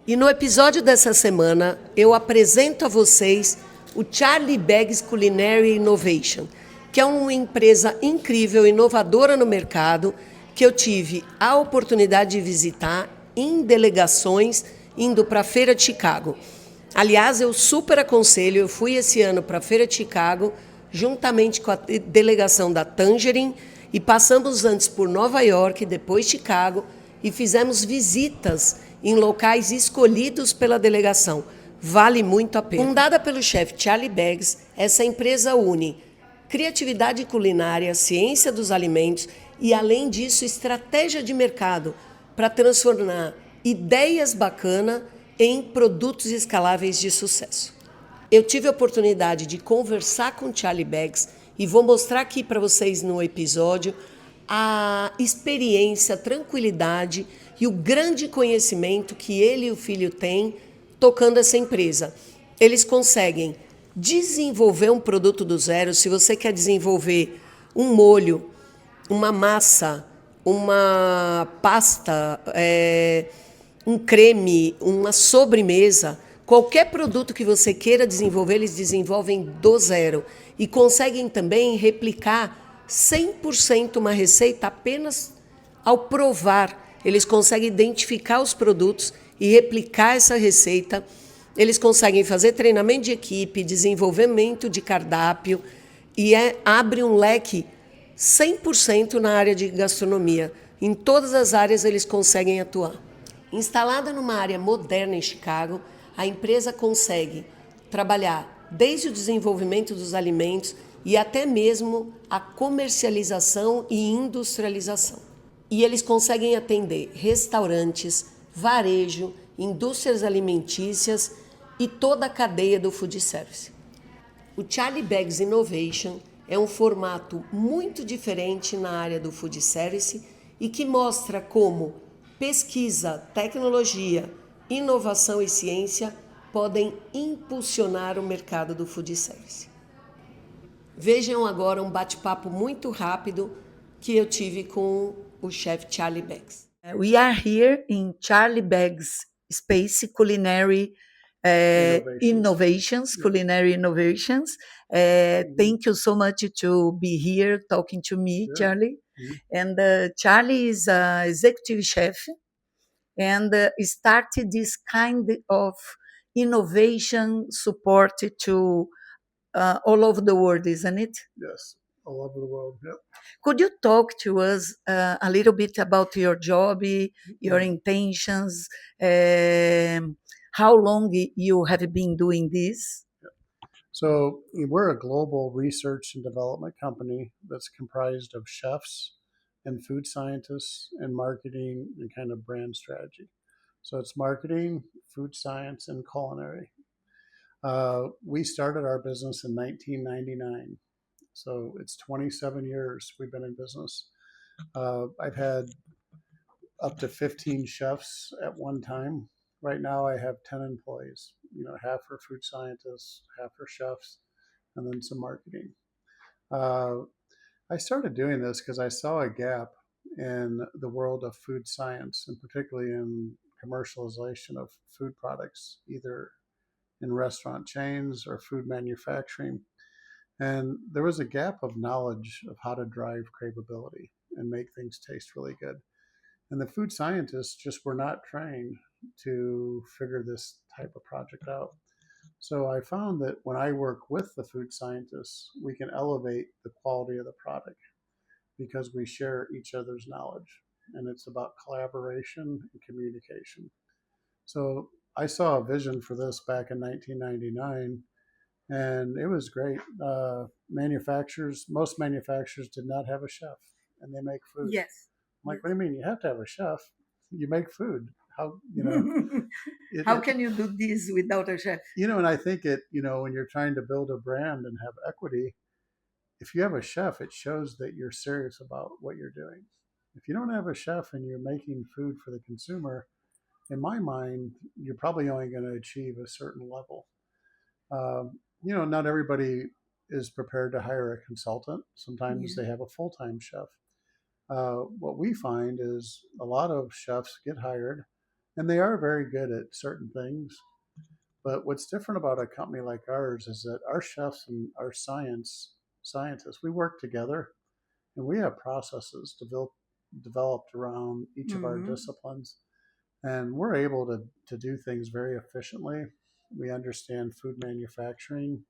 E no episódio dessa semana, eu apresento a vocês o Charlie Baggs Culinary Innovations, que é uma empresa incrível, inovadora no mercado, que eu tive a oportunidade de visitar em delegações, indo para a Feira de Chicago. Aliás, eu super aconselho, eu fui esse ano para a Feira de Chicago, juntamente com a delegação da Tangerine, e passamos antes por Nova York, depois Chicago, e fizemos visitas em locais escolhidos pela delegação. Vale muito a pena. Fundada pelo chefe Charlie Baggs, essa empresa une criatividade culinária, ciência dos alimentos e, além disso, estratégia de mercado para transformar ideias bacanas em produtos escaláveis de sucesso. Eu tive a oportunidade de conversar com Charlie Baggs e vou mostrar aqui para vocês no episódio a experiência, a tranquilidade e o grande conhecimento que ele e o filho têm tocando essa empresa. Eles conseguem desenvolver um produto do zero. Se você quer desenvolver um molho, uma massa, uma pasta, um creme, uma sobremesa, qualquer produto que você queira desenvolver, eles desenvolvem do zero e conseguem também replicar 100% uma receita apenas ao provar. Eles conseguem identificar os produtos e replicar essa receita. Eles conseguem fazer treinamento de equipe, desenvolvimento de cardápio e abre um leque 100% na área de gastronomia. Em todas as áreas eles conseguem atuar. Instalada numa área moderna em Chicago, a empresa consegue trabalhar desde o desenvolvimento dos alimentos e até mesmo a comercialização e industrialização. E eles conseguem atender restaurantes, varejo, indústrias alimentícias e toda a cadeia do Foodservice. O Charlie Baggs Innovation é um formato muito diferente na área do Foodservice e que mostra como pesquisa, tecnologia, inovação e ciência podem impulsionar o mercado do Foodservice. Vejam agora um bate-papo muito rápido que eu tive com o chefe Charlie Baggs. We are here in Charlie Baggs Space Culinary Innovations, Culinary Innovations. Thank you so much to be here talking to me, Charlie. And Charlie is an executive chef and started this kind of innovation support to all over the world, isn't it? Yes, all over the world. Yep. Could you talk to us a little bit about your job, your intentions, how long you have been doing this? So we're a global research and development company that's comprised of chefs and food scientists and marketing and kind of brand strategy. So it's marketing, food science, and culinary. We started our business in 1999. So it's 27 years we've been in business. I've had up to 15 chefs at one time. Right now I have 10 employees, half are food scientists, half are chefs, and then some marketing. I started doing this because I saw a gap in the world of food science, and particularly in commercialization of food products, either in restaurant chains or food manufacturing. And there was a gap of knowledge of how to drive craveability and make things taste really good. And the food scientists just were not trained to figure this type of project out. So I found that when I work with the food scientists, we can elevate the quality of the product because we share each other's knowledge. And it's about collaboration and communication. So I saw a vision for this back in 1999, and it was great. Most manufacturers did not have a chef, and they make food. Yes. I'm like, what do you mean? You have to have a chef. You make food. How, How can you do this without a chef? And I think when you're trying to build a brand and have equity, if you have a chef, it shows that you're serious about what you're doing. If you don't have a chef and you're making food for the consumer, in my mind, you're probably only going to achieve a certain level. Not everybody is prepared to hire a consultant. Sometimes they have a full-time chef. What we find is a lot of chefs get hired And they are very good at certain things. But what's different about a company like ours is that our chefs and our scientists, we work together and we have processes developed around each of our Mm-hmm. disciplines. And we're able to do things very efficiently. We understand food manufacturing.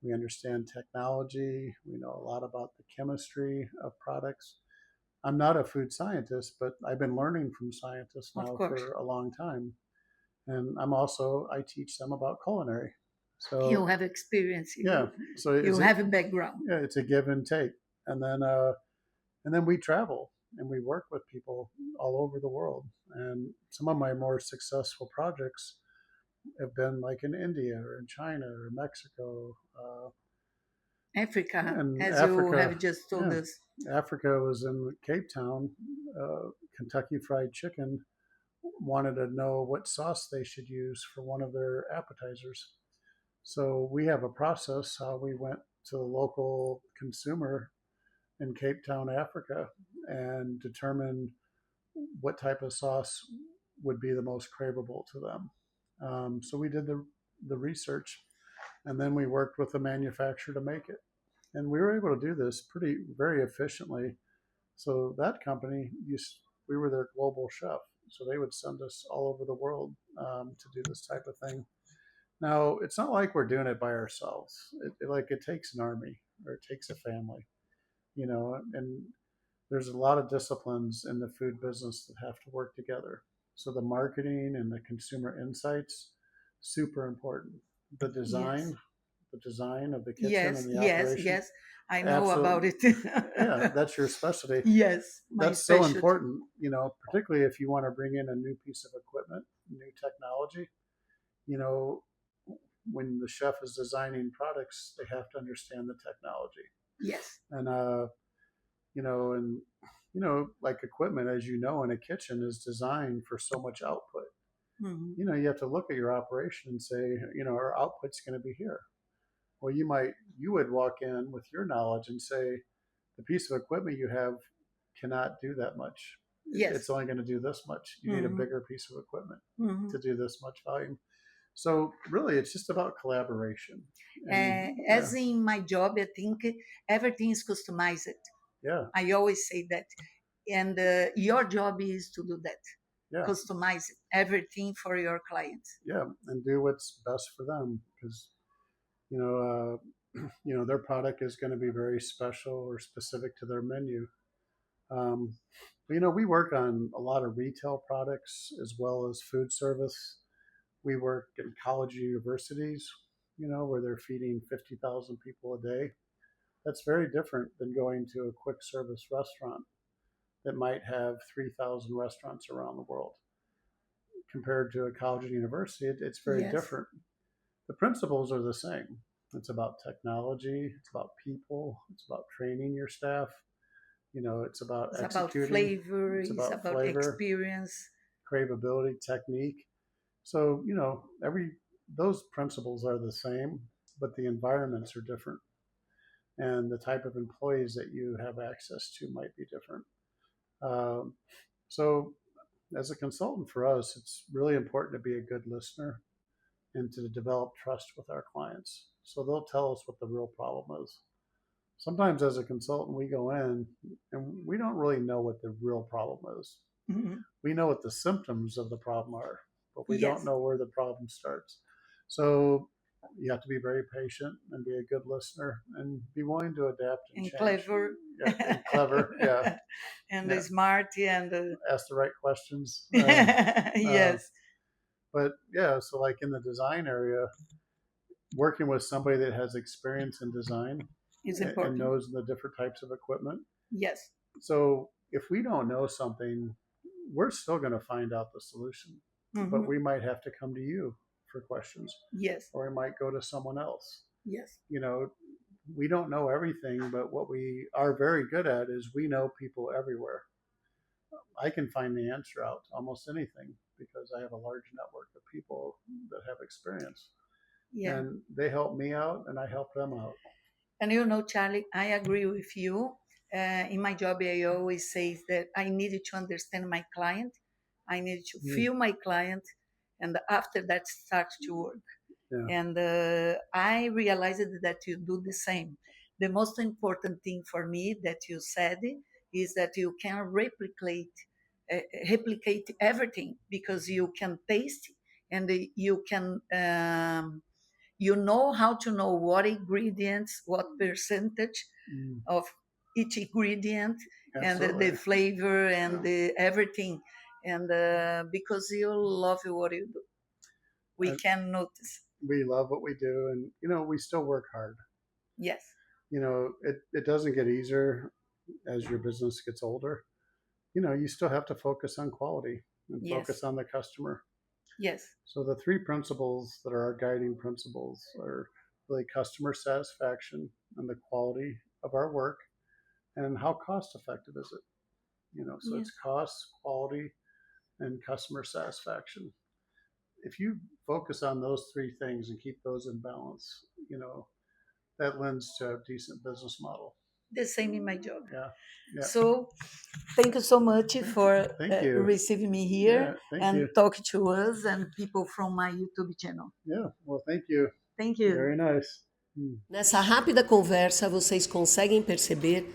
We understand technology. We know a lot about the chemistry of products. I'm not a food scientist, but I've been learning from scientists Of now course. for a long time. And I teach them about culinary. You So have experience. yeah, so You have a background. it's a give and take. And then and then we travel and we work with people all over the world. And some of my more successful projects have been like in India or in China or Mexico, Africa, and as you Africa. have just told Yeah, us. Africa was in Cape Town. Kentucky Fried Chicken wanted to know what sauce they should use for one of their appetizers. So we have a process how we went to the local consumer in Cape Town, Africa, and determined what type of sauce would be the most craveable to them. So we did the research, and then we worked with the manufacturer to make it. And we were able to do this very efficiently. So that company, we were their global chef. So they would send us all over the world to do this type of thing. Now, it's not like we're doing it by ourselves. It takes an army or it takes a family, and there's a lot of disciplines in the food business that have to work together. So the marketing and the consumer insights, super important. The Yes. design, the design of the kitchen Yes, and the yes, operation, yes. I know about absolutely. it. Yeah, that's your specialty. Yes, my That's so specialty. important, particularly if you want to bring in a new piece of equipment, new technology. You know, when the chef is designing products, they have to understand the technology. Yes. And and like equipment, as you know, in a kitchen is designed for so much output. Hmm. You have to look at your operation and say, our output's going to be here. Well, you would walk in with your knowledge and say, the piece of equipment you have cannot do that much. It's Yes. only going to do this much. You need a Hmm. bigger piece of equipment Hmm. to do this much volume. So really, it's just about collaboration. And yeah, As in my job, I think everything is customized. yeah, I always say that. And your job is to do that, yeah, customize everything for your clients. yeah, and do what's best for them because you know, their product is going to be very special or specific to their menu. Um, but we work on a lot of retail products as well as food service. We work in college universities, where they're feeding 50,000 people a day. That's very different than going to a quick service restaurant that might have 3,000 restaurants around the world. Compared to a college and university, it's very Yes. different. The principles are the same. It's about technology, it's about people, it's about training your staff, it's about It's about executing, flavor, it's it's about about flavor, experience. craveability, technique. So, every those principles are the same, but the environments are different. And the type of employees that you have access to might be different. Um, so, as a consultant for us, it's really important to be a good listener and to develop trust with our clients. So they'll tell us what the real problem is. Sometimes as a consultant, we go in and we don't really know what the real problem is. Mhm. We know what the symptoms of the problem are, but we don't Yes. know where the problem starts. So you have to be very patient and be a good listener and be willing to adapt and And change. clever. Yeah, and clever. Yeah, And yeah. smart and Ask the right questions. Uh, yes, but yeah, so like in the design area, working with somebody that has experience in design it's and important. knows the different types of equipment. Yes. So if we don't know something, we're still going to find out the solution, but Hmm. we might have to come to you for questions, Yes. or we might go to someone else. Yes. You know, we don't know everything, but what we are very good at is we know people everywhere. I can find the answer out to almost anything because I have a large network of people that have experience. Yeah. And they help me out and I help them out. And Charlie, I agree with you. In my job, I always say that I needed to understand my client I need to feel my client, and after that start to work. Yeah. And I realized that you do the same. The most important thing for me that you said is that you can replicate everything, because you can taste, and you can you know how to know what ingredients, what percentage of each ingredient, Absolutely. and the flavor and the everything, and because you love what you do, we can notice. We love what we do, and we still work hard. Yes. It doesn't get easier as your business gets older. You still have to focus on quality and Yes. focus on the customer. Yes. So the three principles that are our guiding principles are really customer satisfaction and the quality of our work, and how cost effective is it? So Yes. it's cost, quality, and customer satisfaction. If you focus on those three things and keep those in balance, that lends to a decent business model. The same in my job. Yeah. So thank you so much for Thank you. receiving me here, Yeah, thank and you. talk to us and people from my YouTube channel. Yeah. Well, thank you. Thank you. Very nice. Nessa rápida conversa, vocês conseguem perceber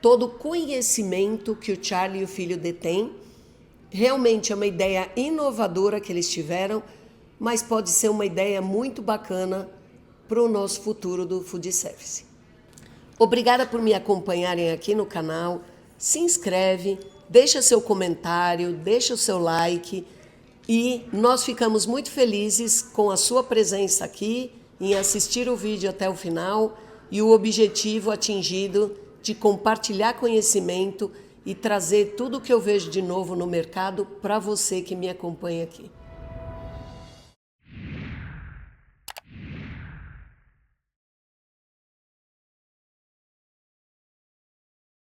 todo o conhecimento que o Charlie e o filho detêm. Realmente é uma ideia inovadora que eles tiveram, mas pode ser uma ideia muito bacana para o nosso futuro do food service. Obrigada por me acompanharem aqui no canal. Se inscreve, deixa seu comentário, deixa o seu like, e nós ficamos muito felizes com a sua presença aqui, em assistir o vídeo até o final, e o objetivo atingido de compartilhar conhecimento e trazer tudo o que eu vejo de novo no mercado para você que me acompanha aqui.